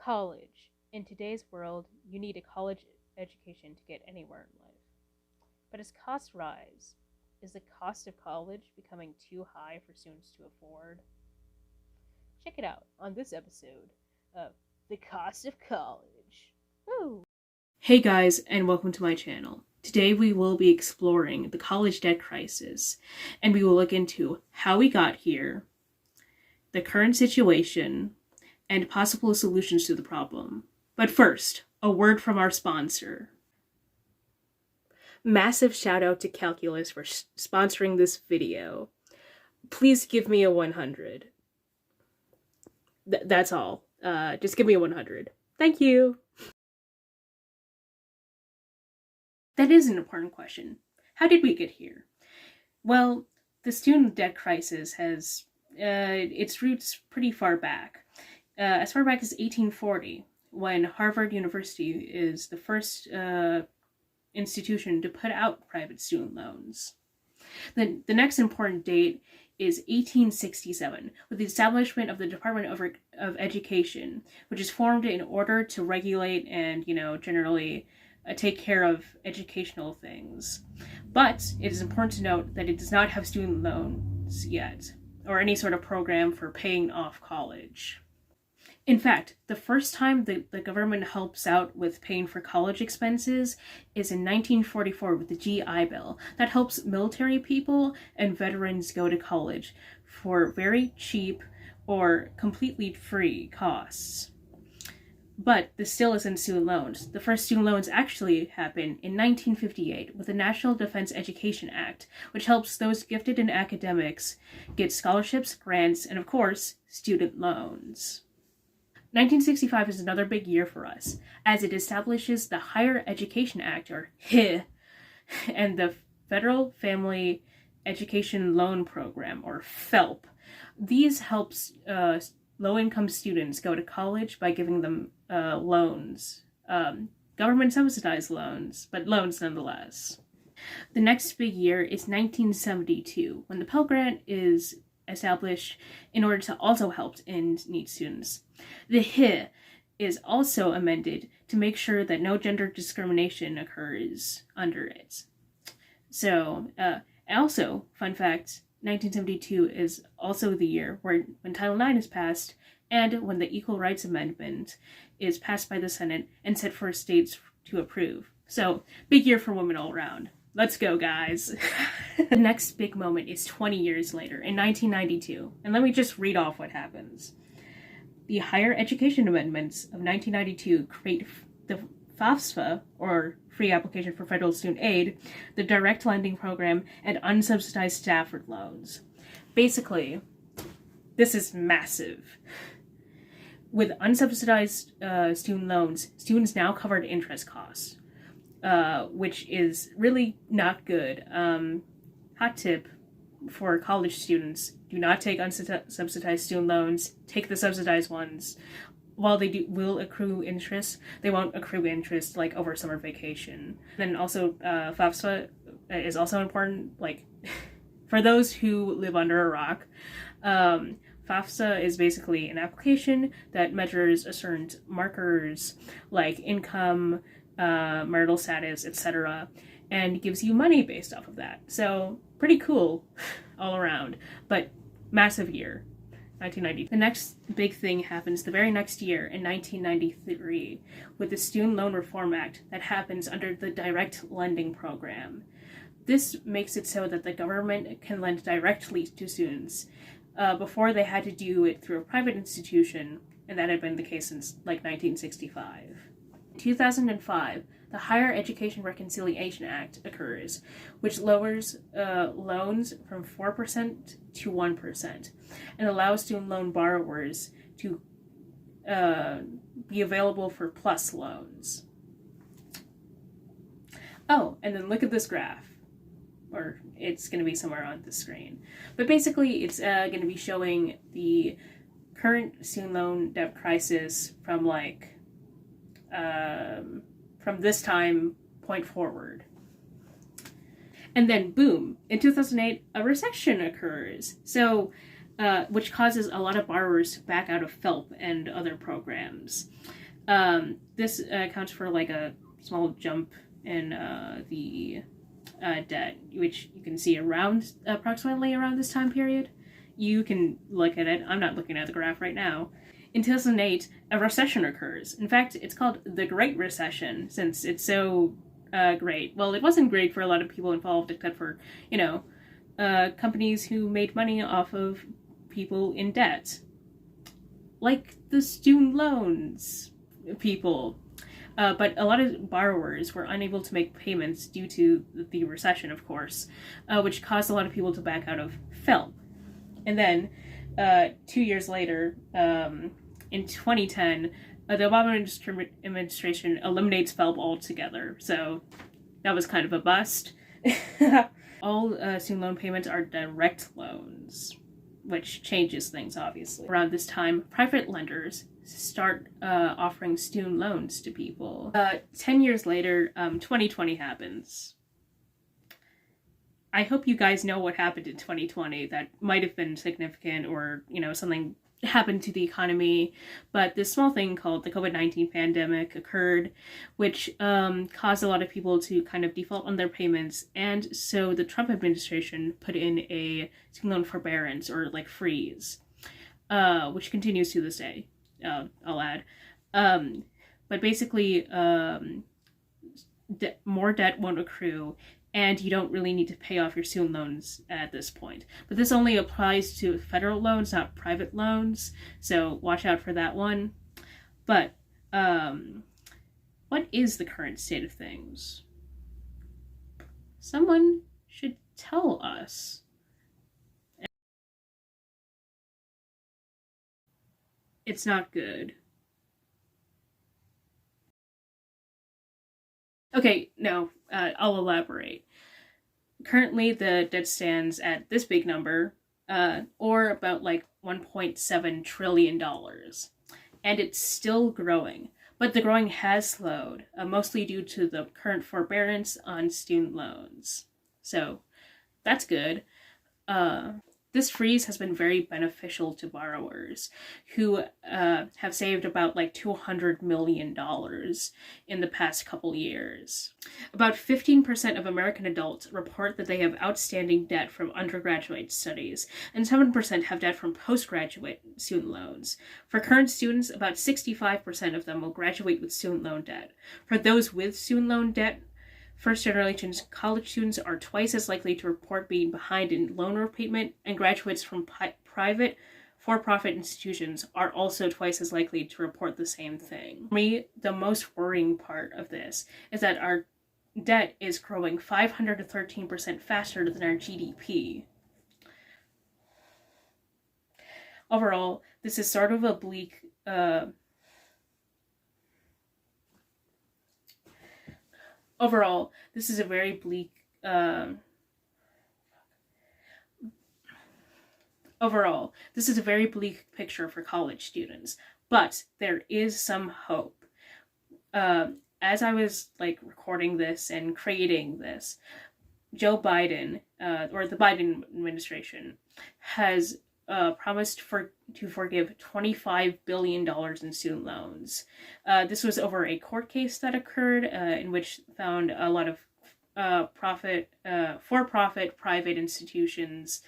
College. In today's world, you need a college education to get anywhere in life. But as costs rise, is the cost of college becoming too high for students to afford? Check it out on this episode of The Cost of College. Woo! Hey guys, and welcome to my channel. Today we will be exploring the college debt crisis, and we will look into how we got here, the current situation, and possible solutions to the problem. But first, a word from our sponsor. Massive shout out to Calculus for sponsoring this video. Please give me a 100. That's all. Just give me a 100. Thank you. That is an important question. How did we get here? Well, the student debt crisis has its roots pretty far back. As far back as 1840, when Harvard University is the first institution to put out private student loans. The next important date is 1867, with the establishment of the Department of Education, which is formed in order to regulate and, generally take care of educational things. But it is important to note that it does not have student loans yet, or any sort of program for paying off college. In fact, the first time the government helps out with paying for college expenses is in 1944 with the GI Bill. That helps military people and veterans go to college for very cheap or completely free costs. But this still isn't student loans. The first student loans actually happened in 1958 with the National Defense Education Act, which helps those gifted in academics get scholarships, grants, and of course, student loans. 1965 is another big year for us, as it establishes the Higher Education Act, or HE, and the Federal Family Education Loan Program, or FELP. These helps low-income students go to college by giving them loans. Government-subsidized loans, but loans nonetheless. The next big year is 1972, when the Pell Grant is established in order to also help in-need students. The HE is also amended to make sure that no gender discrimination occurs under it. So, also, fun fact, 1972 is also the year when Title IX is passed and when the Equal Rights Amendment is passed by the Senate and set for states to approve. So, big year for women all around. Let's go, guys. The next big moment is 20 years later, in 1992. And let me just read off what happens. The Higher Education Amendments of 1992 create the FAFSA, or Free Application for Federal Student Aid, the Direct Lending Program, and unsubsidized Stafford loans. Basically, this is massive. With unsubsidized student loans, students now covered interest costs. Which is really not good. Hot tip for college students: do not take unsubsidized student loans. Take the subsidized ones. While they will accrue interest, they won't accrue interest like over summer vacation. Then also, FAFSA is also important. Like, for those who live under a rock, FAFSA is basically an application that measures a certain markers like income, marital status, etc., and gives you money based off of that. So pretty cool all around, but massive year, 1990. The next big thing happens the very next year in 1993 with the Student Loan Reform Act that happens under the Direct Lending Program. This makes it so that the government can lend directly to students. Before they had to do it through a private institution, and that had been the case since like 1965. 2005, the Higher Education Reconciliation Act occurs, which lowers loans from 4% to 1% and allows student loan borrowers to be available for plus loans. Oh, and then look at this graph, or it's going to be somewhere on the screen. But basically, it's going to be showing the current student loan debt crisis from from this time point forward. And then boom, in 2008, a recession occurs. So which causes a lot of borrowers to back out of FELP and other programs. This accounts for like a small jump in the debt, which you can see around approximately around this time period. You can look at it. I'm not looking at the graph right now. In 2008, a recession occurs. In fact, it's called the Great Recession since it's so great. Well, it wasn't great for a lot of people involved, except for, companies who made money off of people in debt. Like the student loans people. But a lot of borrowers were unable to make payments due to the recession, of course, which caused a lot of people to back out of FELP. And then 2 years later, in 2010, the Obama administration eliminates FELP altogether. So that was kind of a bust. All student loan payments are direct loans, which changes things, obviously. Around this time, private lenders start offering student loans to people. 10 years later, 2020 happens. I hope you guys know what happened in 2020 that might have been significant, or, something happened to the economy, but this small thing called the COVID-19 pandemic occurred, which caused a lot of people to kind of default on their payments, and so the Trump administration put in a student loan forbearance, or like freeze, which continues to this day, I'll add. But basically, more debt won't accrue, and you don't really need to pay off your student loans at this point. But this only applies to federal loans, not private loans, so watch out for that one. But what is the current state of things? Someone should tell us. It's not good. Okay, no, I'll elaborate. Currently, the debt stands at this big number, or about like $1.7 trillion. And it's still growing. But the growing has slowed, mostly due to the current forbearance on student loans. So, that's good. This freeze has been very beneficial to borrowers who have saved about like $200 million in the past couple years. About 15% of American adults report that they have outstanding debt from undergraduate studies, and 7% have debt from postgraduate student loans. For current students, about 65% of them will graduate with student loan debt. For those with student loan debt, first-generation college students are twice as likely to report being behind in loan repayment, and graduates from private, for-profit institutions are also twice as likely to report the same thing. For me, the most worrying part of this is that our debt is growing 513% faster than our GDP. Overall, this is sort of a bleak Overall, this is a very bleak, picture for college students, but there is some hope. As I was recording this and creating this, Joe Biden, or the Biden administration, has promised to forgive $25 billion in student loans. This was over a court case that occurred in which found a lot of for-profit private institutions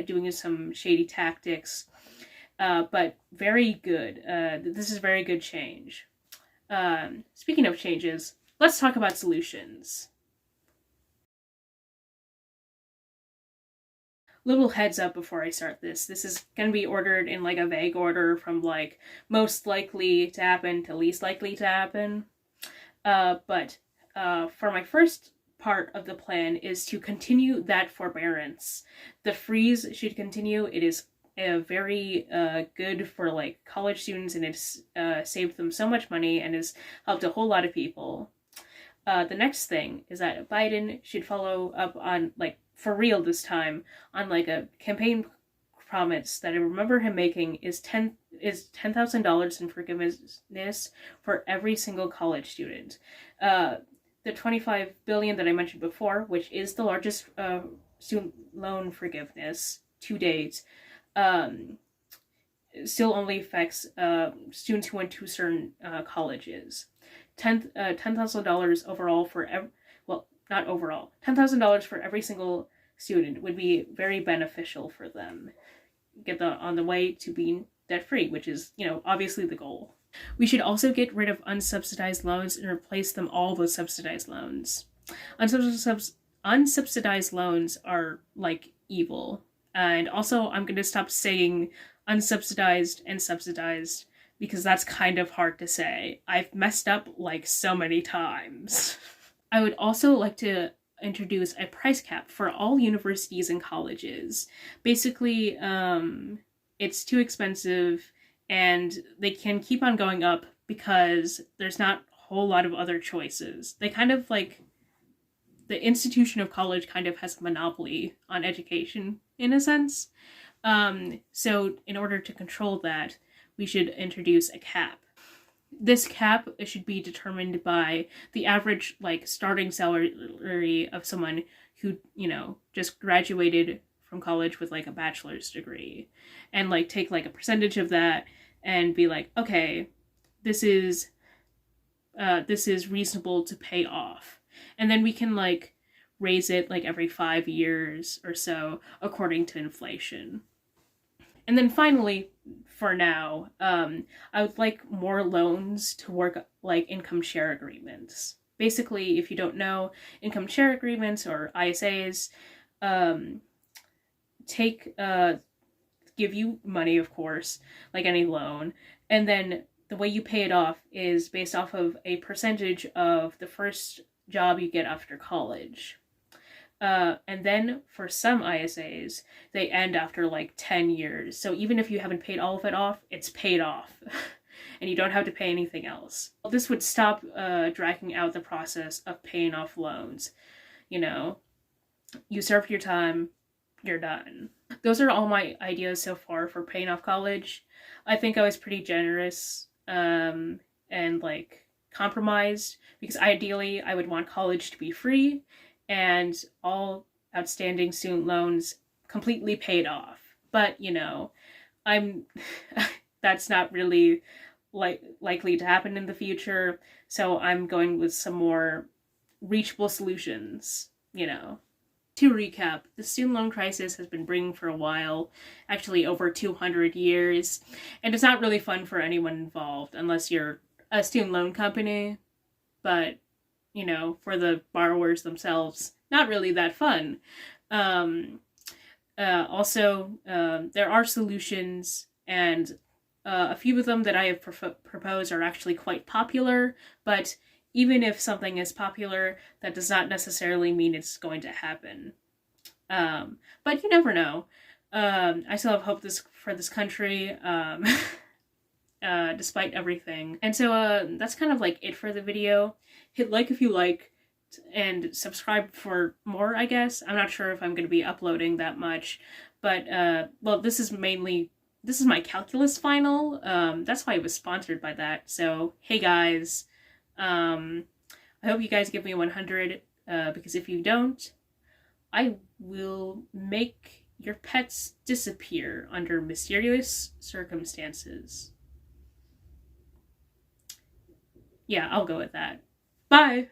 doing some shady tactics, but very good. This is very good change. Speaking of changes, let's talk about solutions. Little heads up before I start this. This is going to be ordered in a vague order from most likely to happen to least likely to happen. But for my first part of the plan is to continue that forbearance. The freeze should continue. It is very good for college students, and it's saved them so much money and has helped a whole lot of people. The next thing is that Biden should follow up on for real this time on a campaign promise that I remember him making is $10,000 in forgiveness for every single college student. The $25 billion that I mentioned before, which is the largest student loan forgiveness to date, um, still only affects students who went to certain colleges. $10,000 overall for well, not overall, $10,000 for every single student would be very beneficial for them. Get on the way to being debt free, which is, obviously the goal. We should also get rid of unsubsidized loans and replace them all with subsidized loans. Unsubsidized loans are like evil. And also, I'm going to stop saying unsubsidized and subsidized because that's kind of hard to say. I've messed up like so many times. I would also like to introduce a price cap for all universities and colleges. Basically, it's too expensive and they can keep on going up because there's not a whole lot of other choices. They kind of like, the institution of college kind of has a monopoly on education in a sense. So in order to control that, we should introduce a cap. This cap should be determined by the average starting salary of someone who, just graduated from college with a bachelor's degree, and take a percentage of that and be like, okay, this is reasonable to pay off. And then we can raise it every 5 years or so according to inflation. And then finally, for now, I would like more loans to work like income share agreements. Basically, if you don't know, income share agreements or ISAs give you money, of course, like any loan, and then the way you pay it off is based off of a percentage of the first job you get after college. And then for some ISAs, they end after 10 years. So even if you haven't paid all of it off, it's paid off. And you don't have to pay anything else. This would stop dragging out the process of paying off loans. You served your time, you're done. Those are all my ideas so far for paying off college. I think I was pretty generous and compromised, because ideally I would want college to be free and all outstanding student loans completely paid off. But, I'm that's not really likely to happen in the future, so I'm going with some more reachable solutions, To recap, the student loan crisis has been brewing for a while, actually over 200 years, and it's not really fun for anyone involved unless you're a student loan company, but for the borrowers themselves, not really that fun. Also, there are solutions, and a few of them that I have proposed are actually quite popular, but even if something is popular, that does not necessarily mean it's going to happen. But you never know. I still have hope for this country, despite everything. And so that's kind of it for the video. Hit like if you like, and subscribe for more, I guess. I'm not sure if I'm going to be uploading that much, but well, this is my calculus final. That's why it was sponsored by that. So hey guys, I hope you guys give me 100, because if you don't, I will make your pets disappear under mysterious circumstances. Yeah, I'll go with that. Bye!